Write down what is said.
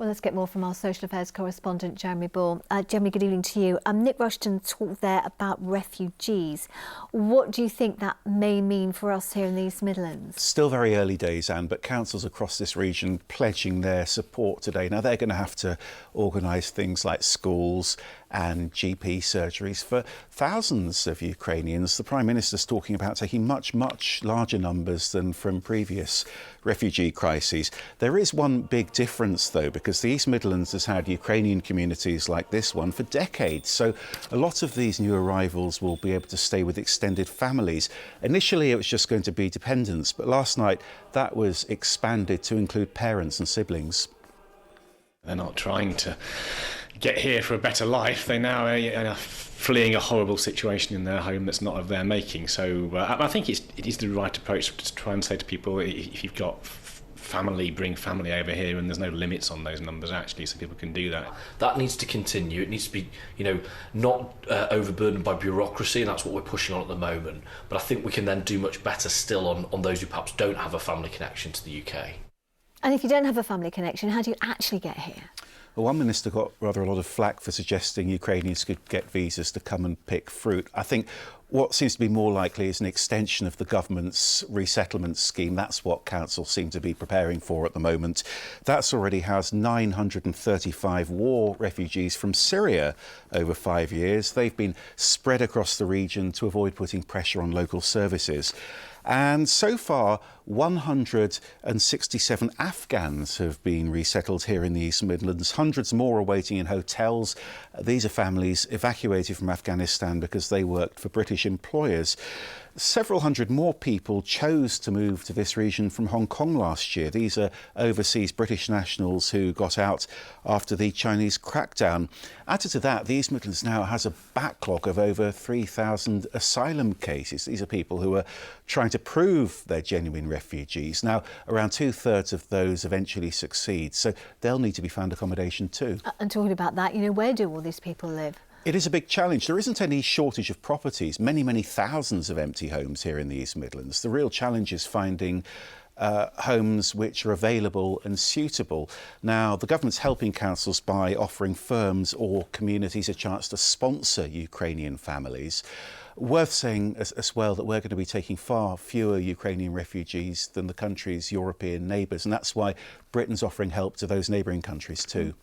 Well, let's get more from our social affairs correspondent, Jeremy Ball. Jeremy, good evening to you. Nick Rushton talked there about refugees. What do you think that may mean for us here in the East Midlands? Still very early days, Anne, but councils across this region pledging their support today. Now, they're going to have to organise things like schools and GP surgeries for thousands of Ukrainians. The Prime Minister's talking about taking much larger numbers than from previous refugee crises. There is one big difference, though, because the East Midlands has had Ukrainian communities like this one for decades. So a lot of these new arrivals will be able to stay with extended families. Initially, it was just going to be dependents, but last night that was expanded to include parents and siblings. They're not trying to get here for a better life. They now are fleeing a horrible situation in their home that's not of their making. So I think it is the right approach to try and say to people, if you've got family, bring family over here, and there's no limits on those numbers actually, so people can do that. That needs to continue. It needs to be, not overburdened by bureaucracy, and that's what we're pushing on at the moment. But I think we can then do much better still on those who perhaps don't have a family connection to the UK. And if you don't have a family connection, how do you actually get here? Well, one minister got rather a lot of flack for suggesting Ukrainians could get visas to come and pick fruit. I think what seems to be more likely is an extension of the government's resettlement scheme. That's what council seem to be preparing for at the moment. That's already housed 935 war refugees from Syria over 5 years. They've been spread across the region to avoid putting pressure on local services. And so far, 167 Afghans have been resettled here in the East Midlands. Hundreds more are waiting in hotels. These are families evacuated from Afghanistan because they worked for British employers. Several hundred more people chose to move to this region from Hong Kong last year. These are overseas British nationals who got out after the Chinese crackdown. Added to that, the East Midlands now has a backlog of over 3,000 asylum cases. These are people who are trying to prove they're genuine refugees. Now, around 2/3 of those eventually succeed, so they'll need to be found accommodation too. And talking about that, where do all these people live? It is a big challenge. There isn't any shortage of properties, many thousands of empty homes here in the East Midlands. The real challenge is finding homes which are available and suitable. Now, the government's helping councils by offering firms or communities a chance to sponsor Ukrainian families. Worth saying as well that we're going to be taking far fewer Ukrainian refugees than the country's European neighbours, and that's why Britain's offering help to those neighbouring countries too.